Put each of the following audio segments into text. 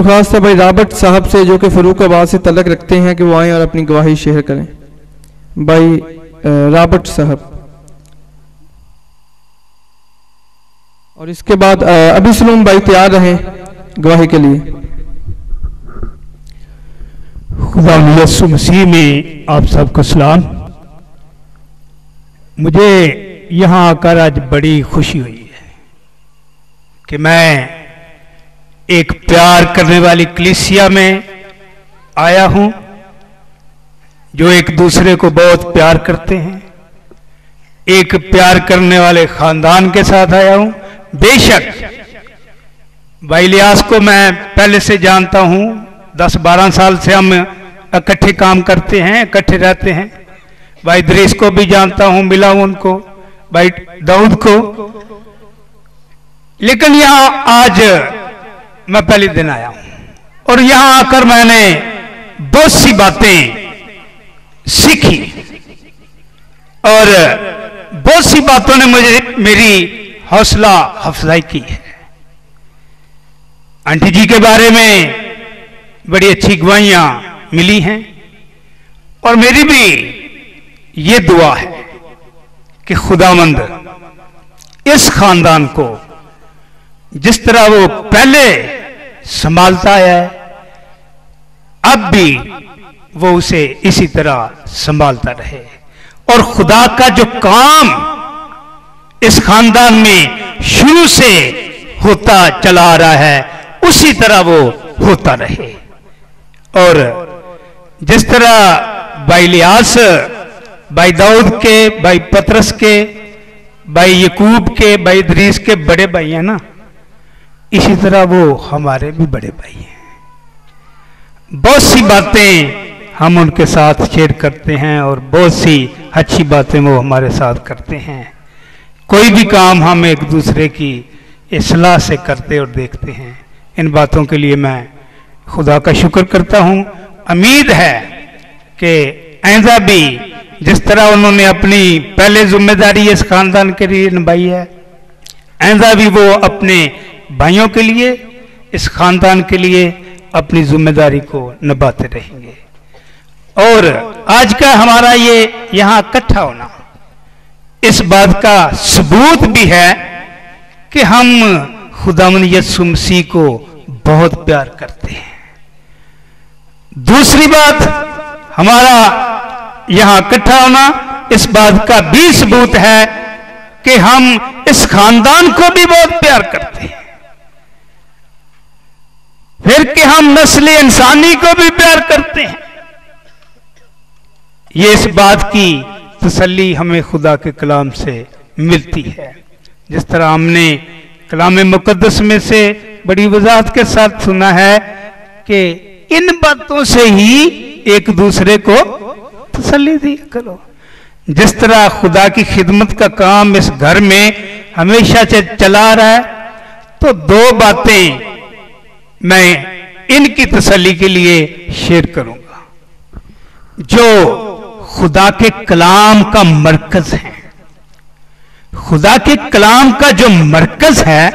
दरख्वास्त है भाई रॉबर्ट साहब से, जो कि फर्रुखाबाद से तल्लक रखते हैं, कि वो आएँ और अपनी गवाही शेयर करें। भाई रॉबर्ट साहब। और इसके बाद अभी सलूम भाई तैयार रहें गवाही के लिए। खुदा यीशु मसीह में आप सबको सलाम। मुझे यहाँ आकर आज बड़ी खुशी हुई है कि मैं एक प्यार करने वाली कलीसिया में आया हूं, जो एक दूसरे को बहुत प्यार करते हैं। एक प्यार करने वाले खानदान के साथ आया हूं। बेशक भाई इलियास को मैं पहले से जानता हूं, 10-12 साल से हम इकट्ठे काम करते हैं, इकट्ठे रहते हैं। भाई इदरीस को भी जानता हूं, मिला हूं उनको, भाई दाऊद को। लेकिन यहां आज मैं पहले दिन आया हूं और यहां आकर मैंने बहुत सी बातें सीखी और बहुत सी बातों ने मुझे मेरी हौसला अफजाई की है। आंटी जी के बारे में बड़ी अच्छी गवाहियां मिली हैं और मेरी भी ये दुआ है कि खुदावंद इस खानदान को जिस तरह वो पहले संभालता है, अब भी वो उसे इसी तरह संभालता रहे और खुदा का जो काम इस खानदान में शुरू से होता चला आ रहा है उसी तरह वो होता रहे। और जिस तरह भाई इलियास भाई दाऊद के, भाई पतरस के, भाई यकूब के, भाई इदरीस के बड़े भाई हैं ना, इसी तरह वो हमारे भी बड़े भाई हैं। बहुत सी बातें हम उनके साथ शेयर करते हैं और बहुत सी अच्छी बातें वो हमारे साथ करते हैं। कोई भी काम हम एक दूसरे की इस्लाह से करते और देखते हैं। इन बातों के लिए मैं खुदा का शुक्र करता हूं। उम्मीद है कि आइंदा भी जिस तरह उन्होंने अपनी पहले जिम्मेदारी इस खानदान के लिए निभाई है, आइंदा भी वो अपने भाइयों के लिए, इस खानदान के लिए अपनी जिम्मेदारी को निभाते रहेंगे। और आज का हमारा ये यहां इकट्ठा होना इस बात का सबूत भी है कि हम खुदावंद यीशु मसीह को बहुत प्यार करते हैं। दूसरी बात, हमारा यहां इकट्ठा होना इस बात का भी सबूत है कि हम इस खानदान को भी बहुत प्यार करते हैं, फिर कि हम नस्ल इंसानी को भी प्यार करते हैं। ये इस बात की तसल्ली हमें खुदा के कलाम से मिलती है। जिस तरह हमने कलाम मुकद्दस में से बड़ी वजाहत के साथ सुना है कि इन बातों से ही एक दूसरे को तसल्ली दिया करो। जिस तरह खुदा की खिदमत का काम इस घर में हमेशा से चला रहा है, तो दो बातें मैं इनकी तसल्ली के लिए शेयर करूंगा जो खुदा के कलाम का मरकज है। खुदा के कलाम का जो मरकज है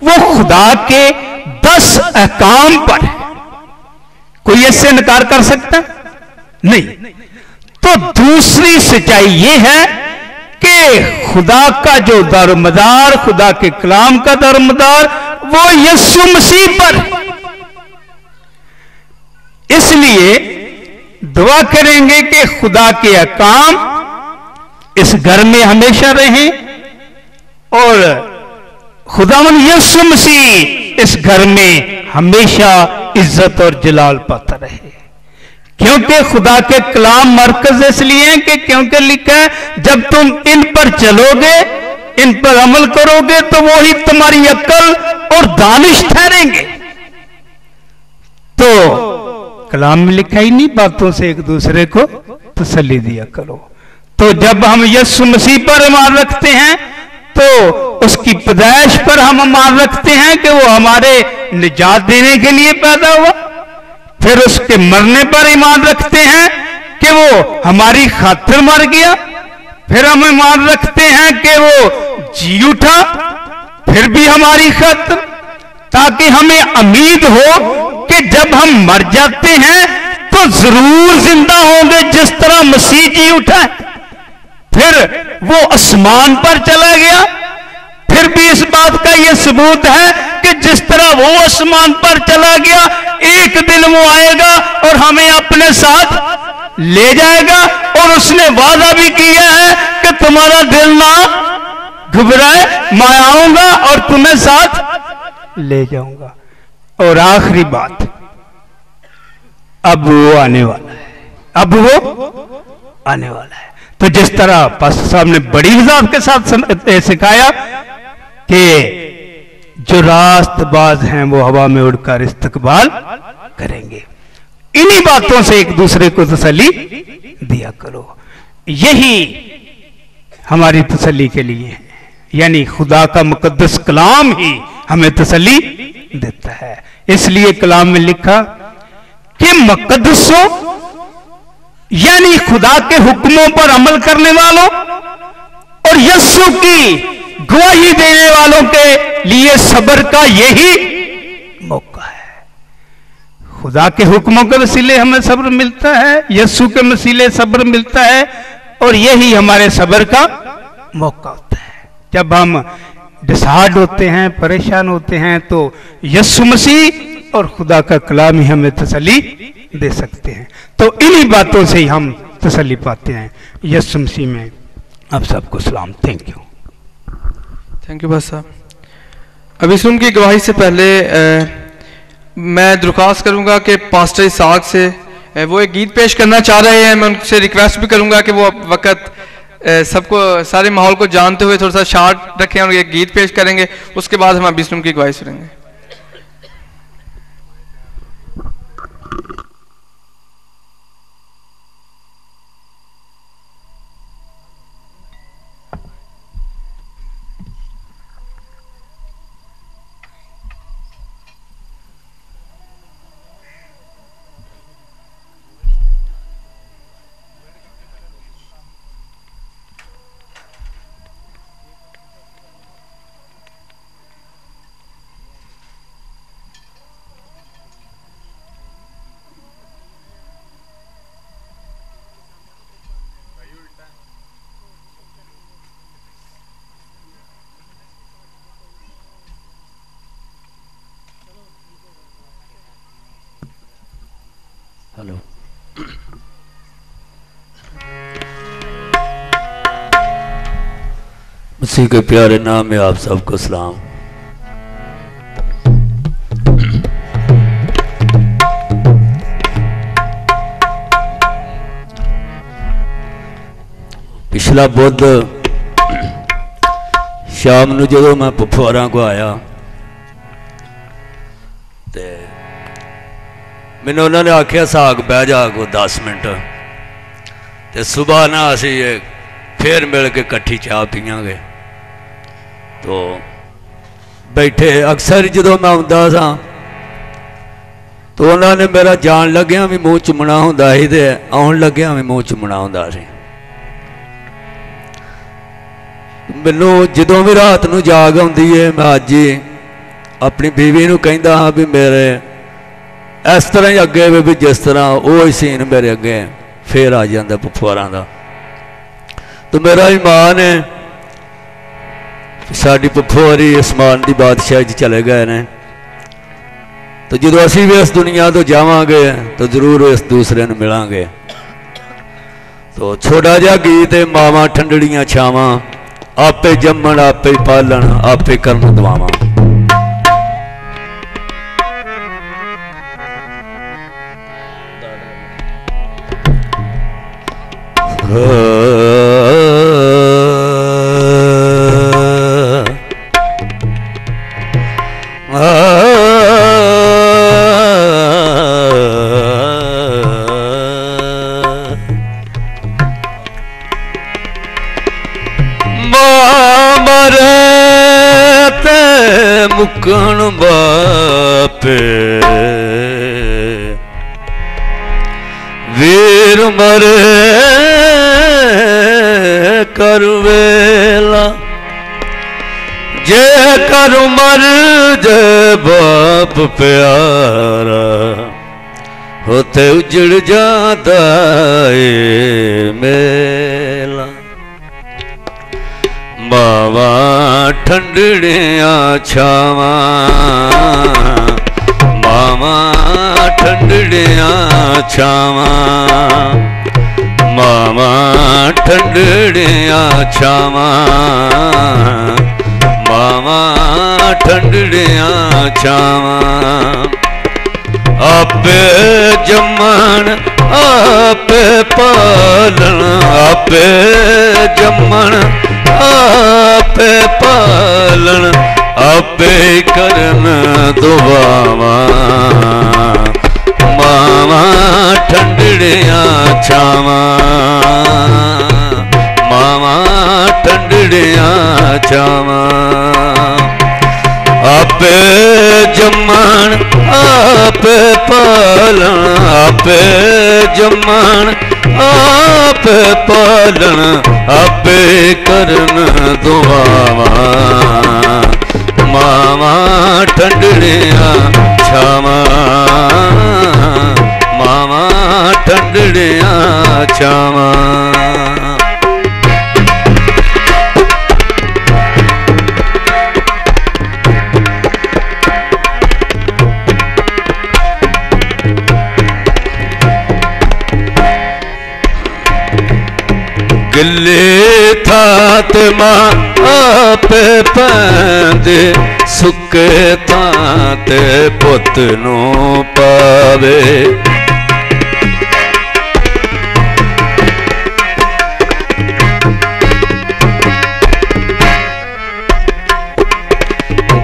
वो खुदा के 10 अहकाम पर है। कोई इससे इनकार कर सकता नहीं। तो दूसरी सच्चाई ये है कि खुदा का जो दारोमदार, खुदा के कलाम का दारोमदार वो यीशु मसीह पर। इसलिए दुआ करेंगे कि खुदा के अहकाम इस घर में हमेशा रहें और खुदावंद यीशु मसीह इस घर में हमेशा इज्जत और जलाल पाता रहे। क्योंकि खुदा के कलाम मरकज इसलिए है कि क्योंकि लिखा है जब तुम इन पर चलोगे, इन पर अमल करोगे तो वो ही तुम्हारी अक्ल और दानिश ठहरेंगे। तो कलाम में लिखा ही नहीं बातों से एक दूसरे को तसल्ली दिया करो। तो जब हम यीशु मसीह पर ईमान रखते हैं तो उसकी पैदाइश पर हम ईमान रखते हैं कि वो हमारे निजात देने के लिए पैदा हुआ। फिर उसके मरने पर ईमान रखते हैं कि वो हमारी खातिर मर गया। फिर हम ईमान रखते हैं कि वो जी उठा, फिर भी हमारी खातिर। ताकि हमें उम्मीद हो कि जब हम मर जाते हैं तो जरूर जिंदा होंगे, जिस तरह मसीह जी उठा, फिर वो आसमान पर चला गया। फिर भी इस बात का यह सबूत है कि जिस तरह वो आसमान पर चला गया, एक दिन वो आएगा और हमें अपने साथ ले जाएगा। और उसने वादा भी किया है कि तुम्हारा दिल ना घबराए, मैं आऊंगा और तुम्हें साथ ले जाऊंगा। और आखिरी बात, अब वो आने वाला है, अब वो आने वाला है। तो जिस तरह पास्टर साहब ने बड़ी वजाहत के साथ सिखाया कि जो रास्तबाज हैं वो हवा में उड़कर इस्तकबाल करेंगे, इन्हीं बातों से एक दूसरे को तसल्ली दिया करो। यही हमारी तसल्ली के लिए है, यानी खुदा का मुकद्दस कलाम ही हमें तसल्ली देता है। इसलिए कलाम में लिखा कि मुकद्दसों यानी खुदा के हुक्मों पर अमल करने वालों और यीशु की गवाही देने वालों के लिए सब्र का यही मौका है। खुदा के हुक्मों के वसीले हमें सब्र मिलता है, यीशु के वसीले सब्र मिलता है, और यही हमारे सब्र का मौका होता है। जब हम डिसहार्ड होते हैं, परेशान होते हैं, तो यीशु मसीह और खुदा का कलाम ही हमें तसल्ली दे सकते हैं। तो इन्हीं बातों से ही हम तसल्ली पाते हैं। यीशु मसीह में आप सबको सलाम। Thank you. थैंक यू बस साहब। अब इस रूम की गवाही से पहले मैं दरख्वास्त करूंगा कि पास्टर इसाक से वो एक गीत पेश करना चाह रहे हैं। मैं उनसे रिक्वेस्ट भी करूंगा कि वो वक्त सबको, सारे माहौल को जानते हुए थोड़ा सा शार्ट रखें और एक गीत पेश करेंगे। उसके बाद हम अब इस रूम की गवाही सुनेंगे। हेलो, मसीह के प्यारे नाम में आप सबको सलाम। पिछला बुध शाम ਨੂੰ ਜਦੋਂ मैं पफवारा को आया ਤੇ मैंने उन्होंने आख्या साग बह जा को 10 मिनट, तो सुबह ना असी फिर मिल के कट्ठी चाह पीआंगे। तो बैठे अक्सर जो मैं आउंदा सा तो उन्होंने मेरा जान लग्या भी मूँह चुमना हुंदा सी ते आउण लग्या भी मूँह चुमना हुंदा सी। मैनू जो भी रात नूं जाग आउंदी है, मैं अज ही अपनी बीवी नूं कहंदा हाँ भी मेरे इस तरह ही अगे भी जिस तरह वो ही सीन मेरे अगे फिर आ जाता पफवारा का। तो मेरा ईमान है साड़ी पफवारी आसमान की बादशाह चले गए ने, तो जो असी भी इस दुनिया तो जावांगे तो जरूर इस दूसरे ने मिलांगे। तो छोटा जहा गीत है, मावां ठंडड़ियां छावां, आपे जम्मण आपे पालन आपे करन दुआवां। मुकण बापे वीर मरे कर वेला जे कर मर जे बाप प्यारा होते उजड़ जाता है मेला। मावा ठंडड़िया छावा मावा ठंडड़िया छावा मावा ठंडड़िया छावा मावा ठंडड़िया छावा। आपे जमन आपे पालन आपे जमन आपे पालन आपे करन दुआवा। मावा ठंडड़िया छावा मावा ठंडड़िया छावा। आपे जमन आपे पालन आपे जमन आपे पालन आपे करन दुआवा। मावा ठंडड़िया छावा मावा ठंडड़िया छावा। गिले थात मां आपे पैंदे सुके थात पुत नू पावे।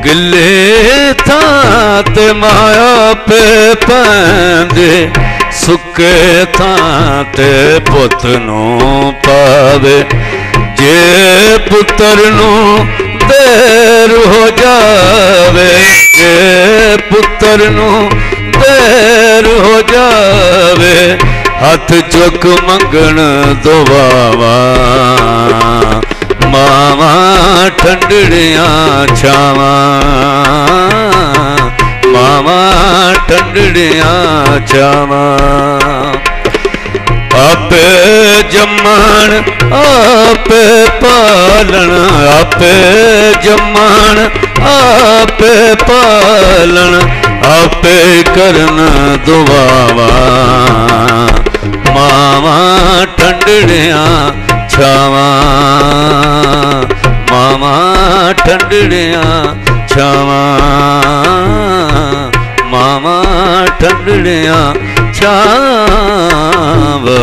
गिले थात मां आपे पैंदे सुके थात पुत नू पावे। जे पुत्र नू देर हो जावे जे पुत्र नू देर हो जावे हथ चुक मंगण दुआवा। मावा ठंडड़िया छावा मावा ठंडड़िया छावा। आपे जमन आपे पालन आपे जमन आपे पालन आपे करन दुआवा। मावा ठंडड़िया छावा मावा ठंडड़िया छावा मावा ठंडड़िया छावा।